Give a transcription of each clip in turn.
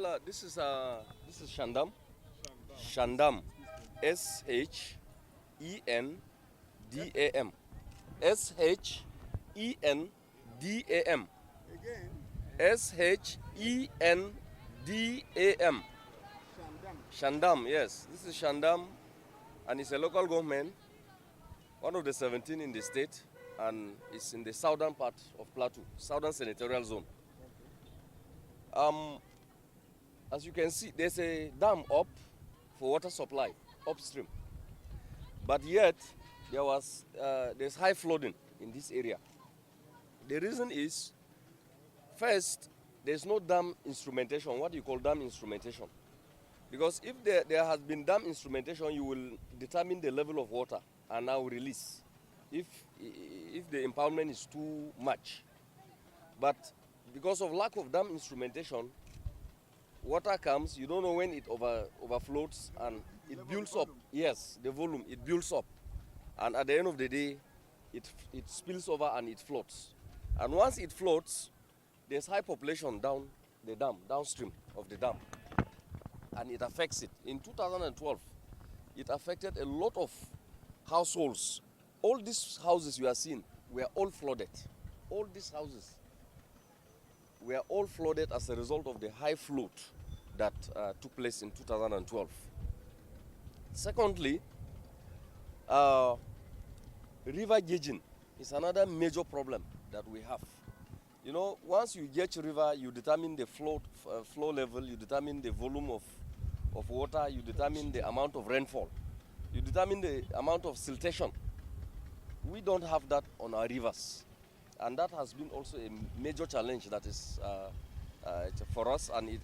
Well, this is Shandam. Shandam. Shendam. Shendam. Again, Shendam. Shandam. Shandam, yes. This is Shandam, and it's a local government, one of the 17 in the state, and it's in the southern part of Plateau, southern senatorial zone. As you can see, there's a dam up for water supply upstream, but yet there's high flooding in this area. The reason is, first, there's no dam instrumentation, what you call dam instrumentation. Because if there has been dam instrumentation, you will determine the level of water and now release if the impoundment is too much. But because of lack of dam instrumentation, water comes, you don't know when it overflows and it builds up. Yes, the volume, it builds up. And at the end of the day, it spills over and it floats. And once it floats, there's high population down the dam, downstream of the dam. And it affects it. In 2012, it affected a lot of households. All these houses you are seeing were all flooded. All these houses were all flooded as a result of the high flood that took place in 2012. Secondly, river gauging is another major problem that we have. You know, once you gauge river, you determine the flow level, you determine the volume of water, you determine the amount of rainfall, you determine the amount of siltation. We don't have that on our rivers. And that has been also a major challenge that is for us, and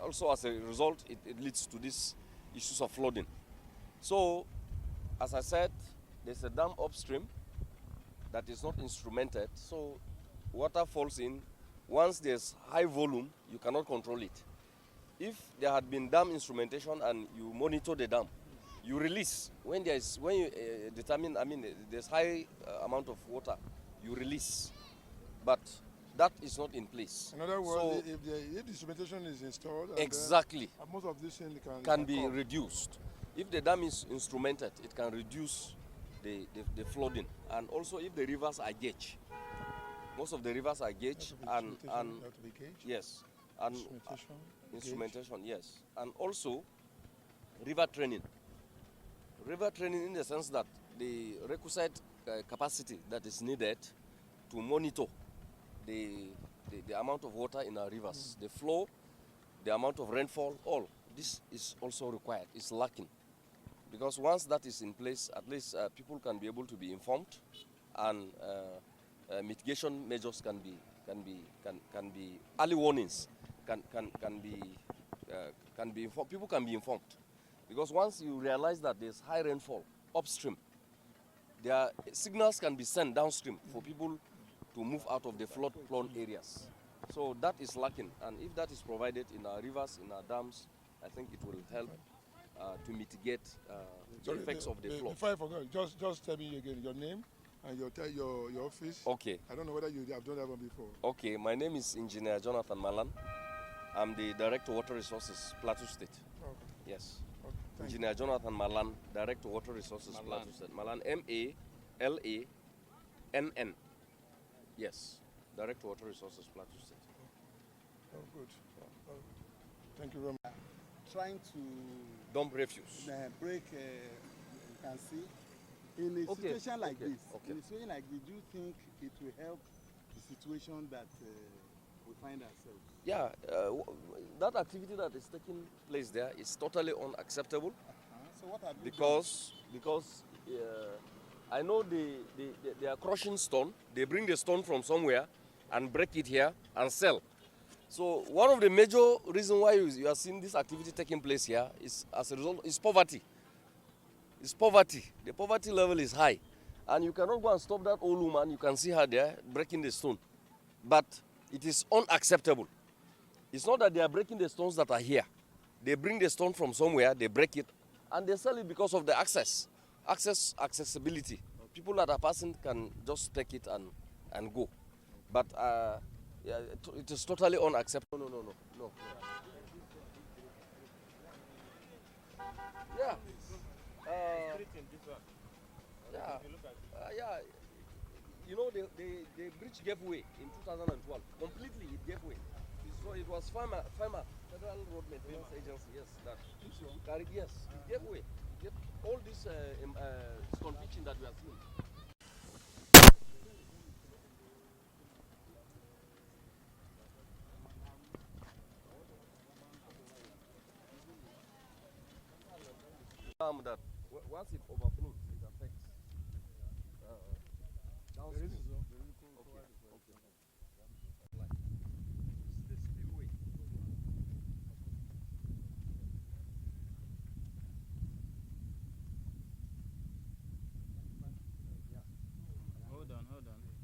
also as a result, it leads to these issues of flooding. So, as I said, there's a dam upstream that is not instrumented, so water falls in. Once there's high volume, you cannot control it. If there had been dam instrumentation and you monitor the dam, you release. When you determine, there's high amount of water, you release. But that is not in place. In other words, so, if the instrumentation is installed, exactly, most of this can be reduced. If the dam is instrumented, it can reduce the flooding. And also if the rivers are gauged. Most of the rivers are gauged, and yes, and instrumentation, yes, and also river training. River training in the sense that the requisite capacity that is needed to monitor the amount of water in our rivers, the flow, the amount of rainfall, all this is also required. It's lacking, because once that is in place, at least people can be able to be informed, and mitigation measures can be early warnings can be informed. People can be informed, because once you realize that there's high rainfall upstream, there signals can be sent downstream for people to move out of the flood-prone areas. So that is lacking, and if that is provided in our rivers, in our dams, I think it will help to mitigate the effects of the flood. Before I forget, just tell me again your name and your office. Okay. I don't know whether you have done that one before. Okay, my name is Engineer Jonathan Malan. I'm the Director of Water Resources, Plateau State. Okay. Yes. Okay. Engineer Jonathan Malan, Director of Water Resources, Plateau State. Malan, M-A-L-A-N-N. Yes, Director of Water Resources, Plateau State. Oh, good. Thank you very much. Trying to dump refuse. Break, you can see. In a situation like this, in a situation like this, do you think it will help the situation that we find ourselves? Yeah, that activity that is taking place there is totally unacceptable. So what have you because I know they are crushing stone. They bring the stone from somewhere and break it here and sell. So one of the major reasons why you are seeing this activity taking place here is, as a result, is poverty. It's poverty. The poverty level is high. And you cannot go and stop that old woman. You can see her there breaking the stone. But it is unacceptable. It's not that they are breaking the stones that are here. They bring the stone from somewhere, they break it, and they sell it because of the accessibility. People that are passing can just take it and go. But Yeah, it is totally unacceptable. No. Yeah. Yeah. Yeah. You know, the bridge gave way in 2012. Completely, it gave way. So it was FEMA, Federal Road Maintenance Agency, yes, that carried, yes, it gave way. It gave all this stone pitching that we are seeing. That once it overflows, it affects downstream. Okay. Like, this is the spillway. Hold on.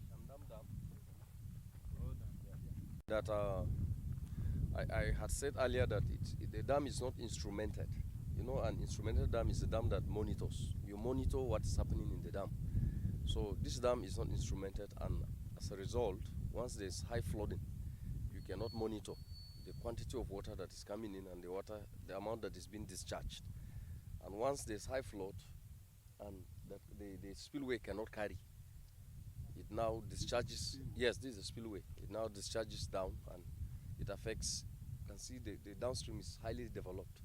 Shandam Dam. Hold on. That I had said earlier that the dam is not instrumented. You know, an instrumented dam is a dam that monitors. You monitor what is happening in the dam. So this dam is not instrumented, and as a result, once there's high flooding, you cannot monitor the quantity of water that is coming in and the amount that is being discharged. And once there's high flood, and the spillway cannot carry, it now discharges. Yes, this is a spillway. It now discharges down, and it affects. You can see the downstream is highly developed,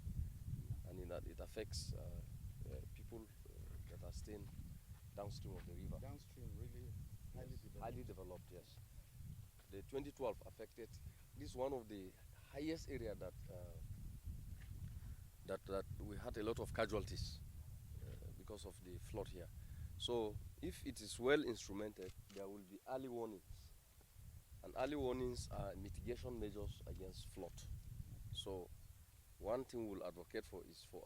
and in that it affects people that are staying downstream of the river. Downstream, really highly developed. Highly developed, yes. The 2012 affected. This is one of the highest area that that we had a lot of casualties because of the flood here. So if it is well instrumented, there will be early warnings. And early warnings are mitigation measures against flood. So one thing we'll advocate for is for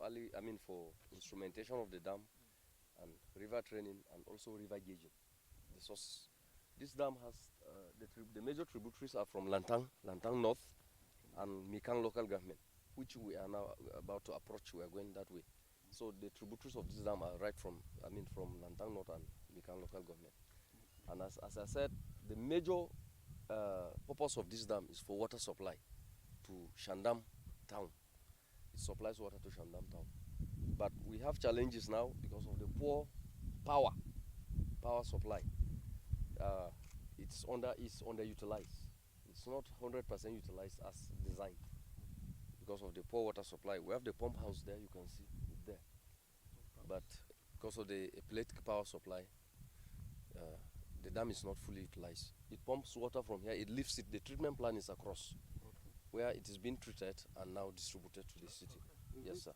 instrumentation of the dam and river training and also river gauging. The source. This dam has the major tributaries are from Lantang North and Mikang local government, which we are now about to approach. We are going that way. So the tributaries of this dam are right from Lantang North and Mikang local government. And as I said, the major purpose of this dam is for water supply to Shandam town. It supplies water to Shandam town. But we have challenges now because of the poor power supply. It's underutilized. It's not 100% utilized as designed because of the poor water supply. We have the pump house there, you can see it there. But because of the electric power supply, the dam is not fully utilized. It pumps water from here, it lifts it. The treatment plant is across, where it is being treated and now distributed to the city. Yes, sir.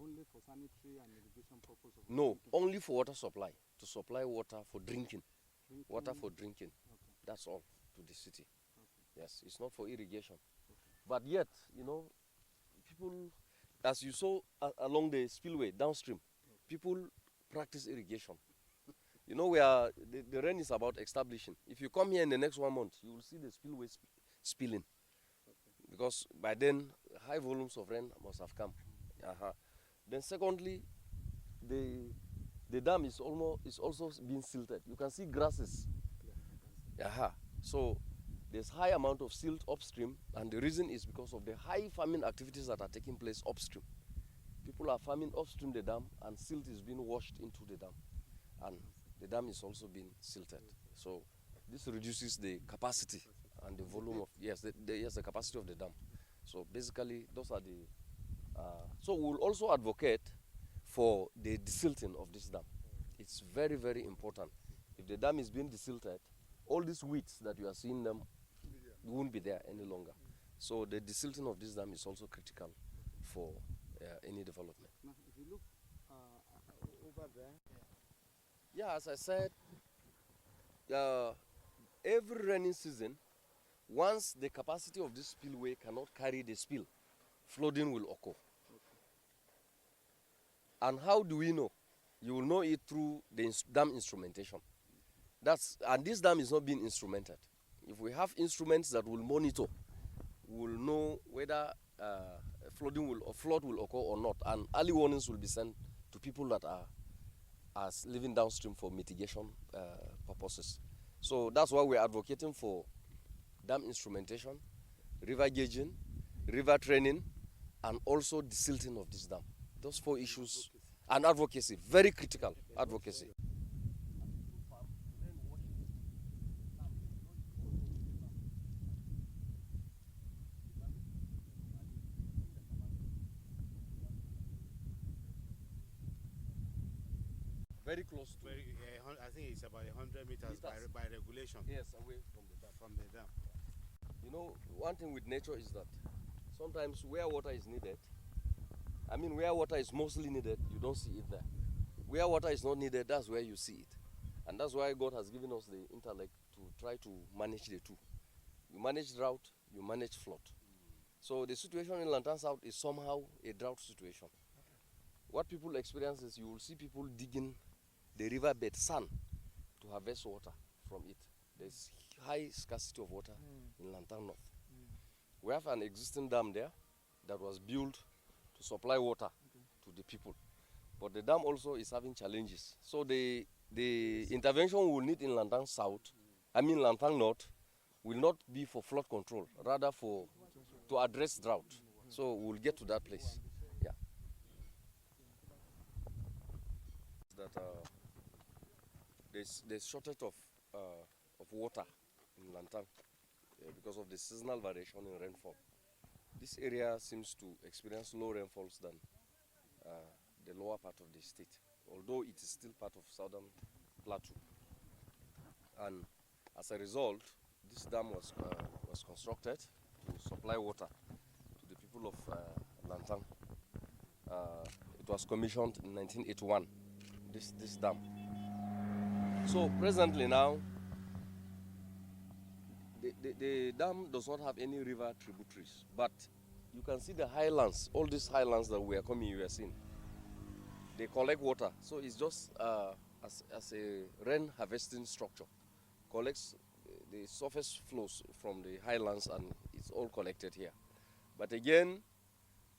Only for sanitary and irrigation purpose? No, only for water supply, to supply water for drinking. Water for drinking. Okay. That's all to the city. Okay. Yes, it's not for irrigation. Okay. But yet, you know, people, as you saw along the spillway downstream, people practice irrigation. You know, the rain is about establishing. If you come here in the next 1 month, you will see the spillway spilling. Okay. Because by then, high volumes of rain must have come. Then secondly, the dam is also being silted. You can see grasses. So there's high amount of silt upstream, and the reason is because of the high farming activities that are taking place upstream. People are farming upstream the dam, and silt is being washed into the dam, and the dam is also being silted. So this reduces the capacity and the volume of the capacity of the dam. So basically, those are the. So we'll also advocate for the desilting of this dam. It's very, very important. If the dam is being desilted, all these weeds that you are seeing them won't be there any longer. So the desilting of this dam is also critical for any development. Now, if you look over there. Yeah, as I said, every rainy season, once the capacity of this spillway cannot carry the spill, flooding will occur. And how do we know? You will know it through the dam instrumentation. And this dam is not being instrumented. If we have instruments that will monitor, we will know whether flood will occur or not, and early warnings will be sent to people that are living downstream for mitigation purposes. So that's why we're advocating for dam instrumentation, river gauging, river training, and also the silting of this dam. Those 4 issues, and advocacy, very critical advocacy. Very close to. I think it's about 100 meters by regulation. Yes, away from the dam. From the dam. You know, one thing with nature is that sometimes where water is needed, I mean where water is mostly needed, you don't see it there. Where water is not needed, that's where you see it. And that's why God has given us the intellect to try to manage the two. You manage drought, you manage flood. So the situation in Lantan South is somehow a drought situation. What people experience is you will see people digging the riverbed sand to harvest water from it. There's high scarcity of water in Lantan North. We have an existing dam there that was built to supply water to the people. But the dam also is having challenges. So the intervention we will need in Lantan South, Lantan North, will not be for flood control, rather to address drought. So we'll get to that place. Yeah. That there's shortage of water in Lantan because of the seasonal variation in rainfall. This area seems to experience low rainfalls than the lower part of the state, although it is still part of southern Plateau. And as a result, this dam was constructed to supply water to the people of Lantan. It was commissioned in 1981, this dam. So presently now, the dam does not have any river tributaries, but you can see the highlands, all these highlands that we are coming, you are seeing. They collect water, so it's just as a rain harvesting structure. Collects the surface flows from the highlands and it's all collected here. But again,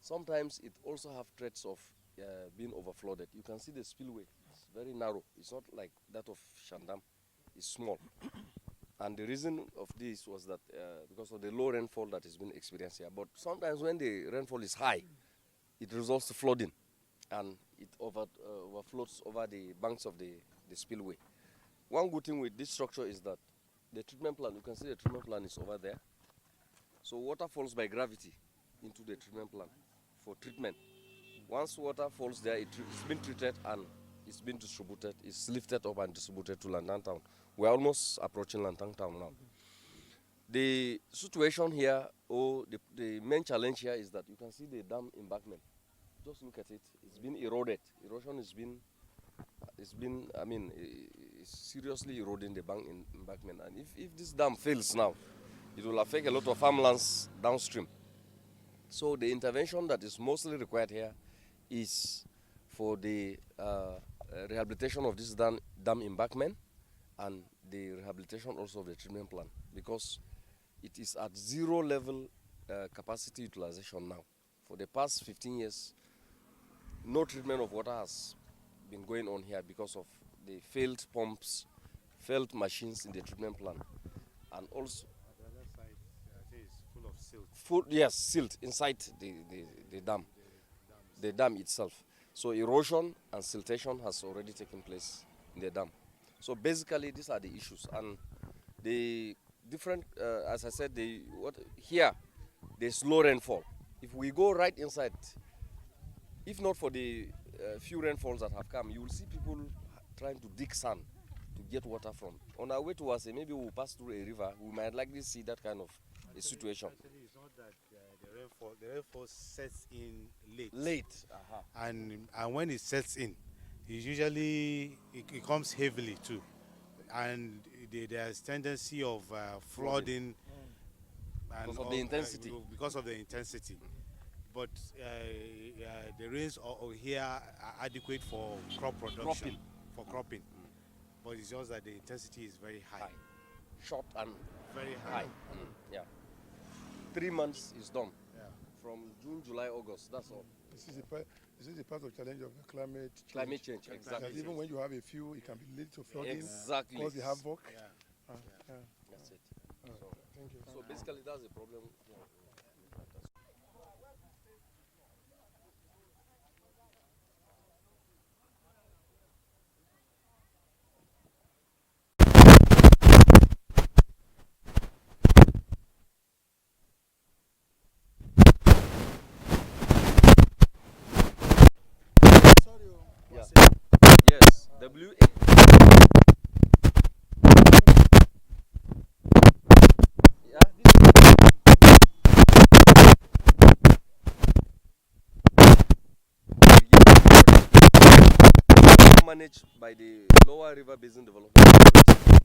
sometimes it also have threats of being overflooded. You can see the spillway, it's very narrow. It's not like that of Shandam, it's small. And the reason of this was that because of the low rainfall that has been experienced here. But sometimes when the rainfall is high, it results to flooding and it overflows over the banks of the spillway. One good thing with this structure is that the treatment plant, you can see the treatment plant is over there. So water falls by gravity into the treatment plant for treatment. Once water falls there, it's been treated and it's been distributed. It's lifted up and distributed to Lantan Town. We're almost approaching Lantan Town now. The situation here, the main challenge here is that you can see the dam embankment. Just look at it. It's been eroded. Erosion has been, it's seriously eroding the embankment. And if this dam fails now, it will affect a lot of farmlands downstream. So the intervention that is mostly required here is for the rehabilitation of this dam embankment and the rehabilitation also of the treatment plant, because it is at zero level capacity utilization now. For the past 15 years, no treatment of water has been going on here because of the failed pumps, failed machines in the treatment plant, and also The other side, I think it's full of silt. Yes, silt inside the dam, the dam itself. So erosion and siltation has already taken place in the dam. So basically, these are the issues, and the different, as I said, here there's low rainfall. If we go right inside, if not for the few rainfalls that have come, you will see people trying to dig sand to get water from. On our way to Wase, maybe we'll pass through a river, we might likely see that kind of a situation. Actually, it's not that the rainfall sets in late. Late. And when it sets in, it comes heavily too. And there's tendency of flooding. Because of the intensity. Because of the intensity. But the rains here are adequate for crop production, for cropping. But it's just that the intensity is very high. Short and Very high. Yeah. 3 months is done. Yeah. From June, July, August, that's all. This is the part of challenge of the climate change. Climate change, exactly. That even when you have a few, it can be lead to flooding. Exactly. Cause the havoc. Yeah. That's it. So, Thank you. So basically, that's the problem. Sorry, Yeah. what's it? Yes, WA. Yeah, managed by the Lower River Basin Development Authority.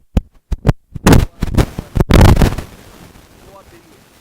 Lower Benue.